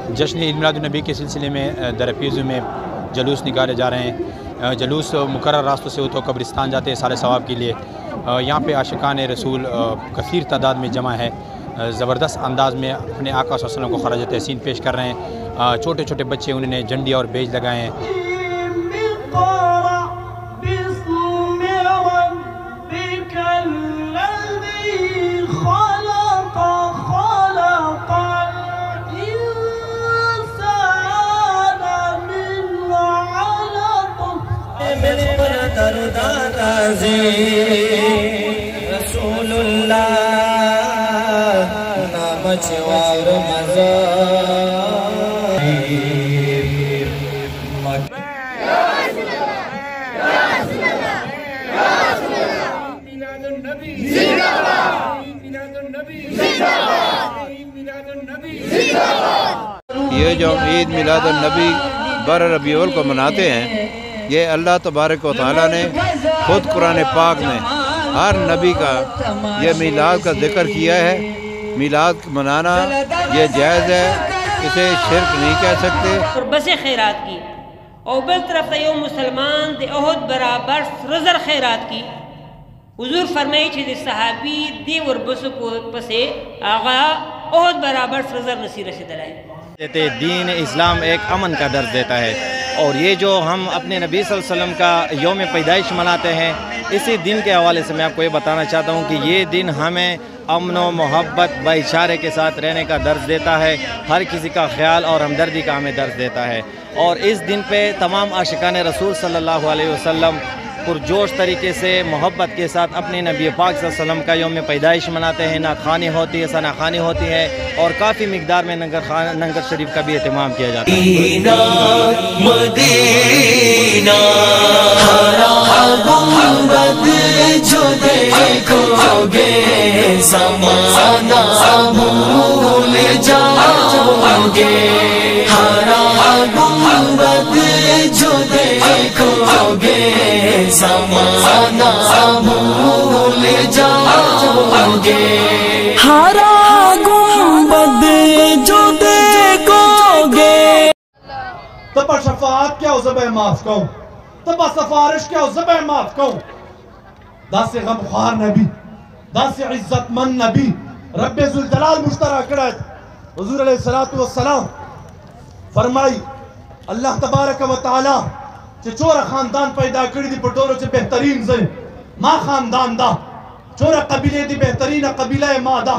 جشن عید میلاد النبی کے سلسلے میں درپیزو میں جلوس نکالے جا رہے ہیں۔ جلوس مقرر راستوں سے ہوتا قبرستان جاتے ہیں سال ثواب کے لیے۔ یہاں پہ عاشقان رسول کثیر تعداد میں جمع ہے، زبردست انداز میں اپنے آقا صلی اللہ علیہ وسلم کو خراج تحسین پیش کر رہے ہیں۔ چھوٹے چھوٹے بچے انہوں نے جھنڈی اور بیج لگائے ہیں۔ رسول اللہ نام چوار مزار یہ جو عید میلاد النبی 12 ربیع الاول کو مناتے ہیں، یہ اللہ تبارک و تعالیٰ نے خود قرآن پاک میں ہر نبی کا یہ میلاد کا ذکر کیا ہے۔ میلاد منانا یہ جائز ہے، اسے شرک نہیں کہہ سکتے۔ اور بس خیرات کی اور بل طرف یو مسلمان دے احد برابر رزر خیرات کی۔ حضور فرمائی چھے دے صحابی دے وربسو کو پسے آغا احد برابر رزر نصیر سے دلائے۔ دین اسلام ایک امن کا درس دیتا ہے، اور یہ جو ہم اپنے نبی صلی اللہ علیہ وسلم کا یوم پیدائش مناتے ہیں، اسی دن کے حوالے سے میں آپ کو یہ بتانا چاہتا ہوں کہ یہ دن ہمیں امن و محبت بھائی چارے کے ساتھ رہنے کا درس دیتا ہے، ہر کسی کا خیال اور ہمدردی کا ہمیں درس دیتا ہے۔ اور اس دن پہ تمام عاشقان رسول صلی اللہ علیہ وسلم پرجوش طریقے سے محبت کے ساتھ اپنے نبی پاک صلی اللہ علیہ وسلم کا یوم پیدائش مناتے ہیں۔ نعت خوانی ہوتی ہے، ثنا خوانی ہوتی ہے، اور کافی مقدار میں لنگر شریف کا بھی اہتمام کیا جاتا ہے۔ مدینہ گنبد جو دیکھو گے زمانہ بھول جاؤ گے، ہرا گنبد جو دیکھو گے زمانہ بھول جاؤ گے، ہرا گنبد جو دیکھو گے۔ تبا شفاعت کیا ہو زبہ معاف کہوں، تبا سفارش کیا ہو زبہ معاف کہوں۔ دا سے غمخوار نبی، دا سے عزت مند نبی رب ذوالجلال مشترہ کرد۔ حضور علیہ السلام فرمائی اللہ تبارک و تعالی چھ چورا خاندان پیدا کری دی پٹورو چھ بہترین زن ما خاندان دا، چورا قبیلے دی بہترین قبیلہ ما دا،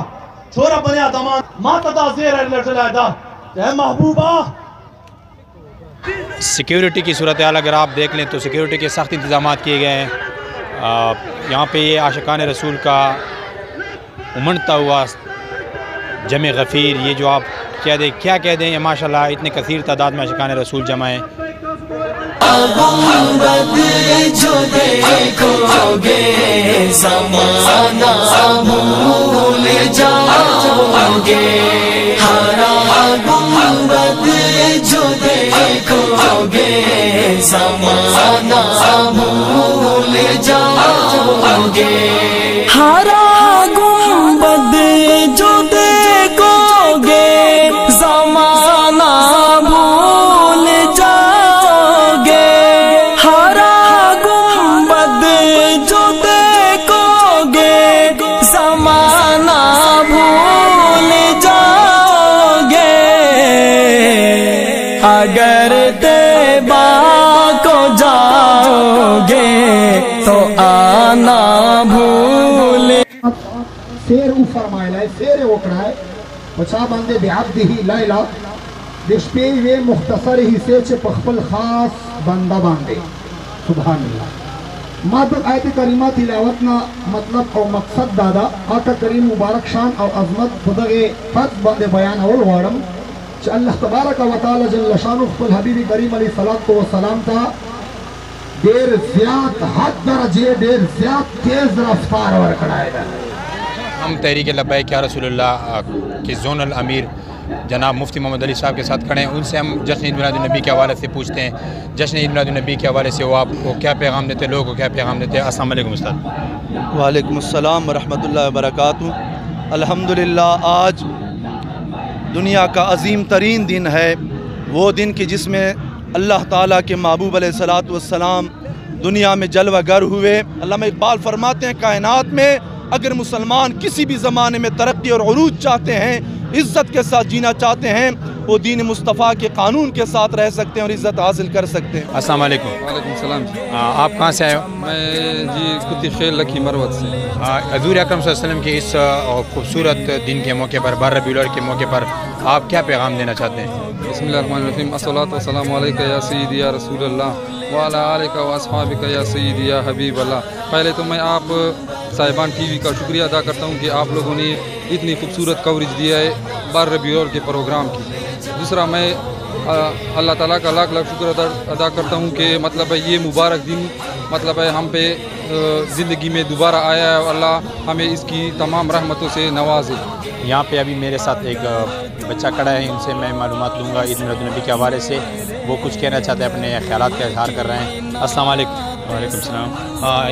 چورا بنی آدمان ما تدا زیر اللہ جلال دا۔ اے محبوبہ سیکیورٹی کی صورتحال اگر آپ دیکھ لیں تو سیکیورٹی کے سخت انتظامات کیے گئے ہیں۔ یہاں پہ یہ عاشقان رسول کا امنڈتا ہوا جمع غفیر، یہ جو آپ کیا کہہ دیں، ماشاءاللہ اتنے کثیر تعداد میں عاشقان رسول جمع ہیں۔ گنبد جو دیکھو گے زمانہ بھول جاؤ گے، ہرا گنبد جو دیکھو گے زمانہ بھول جاؤ گے، ہرا گنبد جو دیکھو گے زمانہ بھول جاؤ گے، ہرا گنبد جو دیکھو گے زمانہ بھول جاؤ گے، اگر طیبہ کو جاؤ گے تو آنا بھول۔ سیر او فرمائے لائے سیر اوکڑا ہے وچا بندے بعبدہ لیلہ دش پی وے مختصر ہی سے چھ پخپل خاص بندہ باندے۔ سبحان اللہ۔ مادر آیت کریمہ تلاوتنا مطلب اور مقصد دادا آقا کریم مبارک شان اور عظمت خدغے فرد باندے بیان اور وارم چھ اللہ تبارک و تعالی جل شانہ خپل حبیب کریم علیہ السلام تا دیر زیاد حد درجے دیر زیاد تیز رفتار ورکڑائے گا۔ ہم تحریک لبیک یا رسول اللہ کے زونل امیر جناب مفتی محمد علی صاحب کے ساتھ کھڑے ہیں، ان سے ہم جشن عید میلاد النبی کے حوالے سے پوچھتے ہیں۔ جشن عید میلاد النبی کے حوالے سے وہ آپ کو کیا پیغام دیتے ہیں، لوگوں کو کیا پیغام دیتے ہیں؟ السلام علیکم استاد۔ وعلیکم السلام ورحمۃ اللہ وبرکاتہ۔ الحمدللہ آج دنیا کا عظیم ترین دن ہے، وہ دن کہ جس میں اللہ تعالیٰ کے محبوب علیہ الصلوۃ والسلام دنیا میں جلوہ گر ہوئے۔ علامہ اقبال فرماتے ہیں کائنات میں اگر مسلمان کسی بھی زمانے میں ترقی اور عروج چاہتے ہیں، عزت کے ساتھ جینا چاہتے ہیں، وہ دین مصطفیٰ کے قانون کے ساتھ رہ سکتے ہیں اور عزت حاصل کر سکتے ہیں۔ السلام علیکم۔ وعلیکم السلام۔ آپ کہاں سے آئے ہو؟ میں جی کتی خیل لکھی مروت سے۔ حضور اکرم صلی اللہ علیہ وسلم کے اس خوبصورت دن کے موقع پر، بارہ ربیع الاول کے موقع پر آپ کیا پیغام دینا چاہتے ہیں؟ بسم اللہ الرحمن الرحیم۔ الصلاۃ والسلام علیکہ یا سیدی یا رسول اللہ وعلی آلک و اصحابک یا سیدی یا حبیب اللہ۔ پہلے تو میں آپ صاحبان ٹی وی کا شکریہ ادا کرتا ہوں کہ آپ لوگوں نے اتنی خوبصورت کوریج دیا ہے بارہ ربیع الاول کے پروگرام کی۔ دوسرا میں اللہ تعالیٰ کا لاکھ لاکھ شکر ادا کرتا ہوں کہ مطلب ہے یہ مبارک دن مطلب ہے ہم پہ زندگی میں دوبارہ آیا ہے اور اللہ ہمیں اس کی تمام رحمتوں سے نوازے۔ یہاں پہ ابھی میرے ساتھ ایک بچہ کھڑا ہے، ان سے میں معلومات لوں گا عید میلاد النبی کے حوالے سے، وہ کچھ کہنا چاہتے ہیں، اپنے خیالات کا اظہار کر رہے ہیں۔ السلام علیکم۔ وعلیکم السلام۔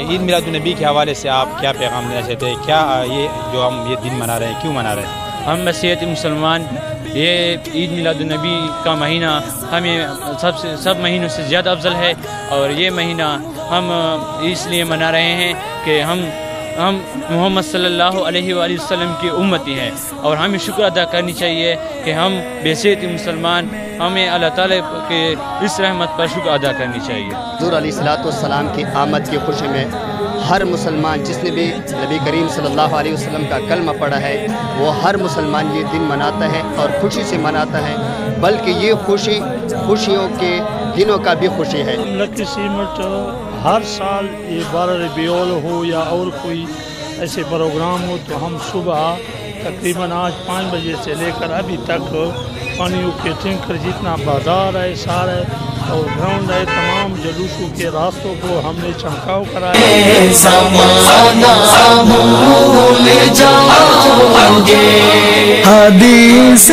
عید میلاد النبی کے حوالے سے آپ کیا پیغام دینا چاہتے ہیں؟ کیا یہ جو ہم یہ دن منا رہے ہیں کیوں منا رہے ہیں؟ ہم مسیحیت مسلمان یہ عید میلاد النبی کا مہینہ ہمیں سب مہینوں سے زیادہ افضل ہے، اور یہ مہینہ ہم اس لیے منا رہے ہیں کہ ہم محمد صلی اللہ علیہ وآلہ وسلم کی امتی ہیں، اور ہمیں شکر ادا کرنی چاہیے کہ ہم بحیثیت مسلمان ہمیں اللہ تعالیٰ کے اس رحمت پر شکر ادا کرنی چاہیے۔ حضور علیہ الصلوۃ والسلام کی آمد کی خوشی میں ہر مسلمان جس نے بھی نبی کریم صلی اللہ علیہ وسلم کا کلمہ پڑھا ہے وہ ہر مسلمان یہ دن مناتا ہے اور خوشی سے مناتا ہے، بلکہ یہ خوشی خوشیوں کے دنوں کا بھی خوشی ہے۔ لکی سیمٹ ہر سال یہ بارہ ربیع الاول ہو یا اور کوئی ایسے پروگرام ہو تو ہم صبح تقریباً آج 5 بجے سے لے کر ابھی تک پانیوں کے ٹینکر جتنا بازار ہے سارا اور گراؤنڈ ہے تمام جلوسوں کے راستوں کو ہم نے چمکاؤ کرایا۔ حدیث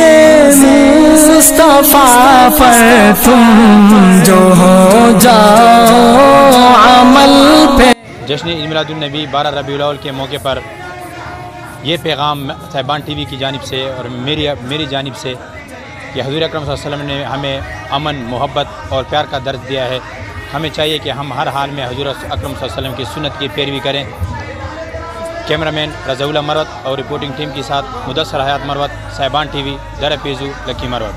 مصطفیٰ پر تم جو ہو جاؤ عمل پہ۔ جشن عید میلاد النبی 12 ربیع الاول کے موقع پر یہ پیغام صاحبان ٹی وی کی جانب سے اور میری جانب سے کہ حضور اکرم صلی اللہ علیہ وسلم نے ہمیں امن، محبت اور پیار کا درس دیا ہے۔ ہمیں چاہیے کہ ہم ہر حال میں حضور اکرم صلی اللہ علیہ وسلم کی سنت کی پیروی کریں۔ کیمرہ مین رضا اللہ مروت اور رپورٹنگ ٹیم کے ساتھ مدثر حیات مروت، صاحبان ٹی وی، در پیزو، لکی مروت۔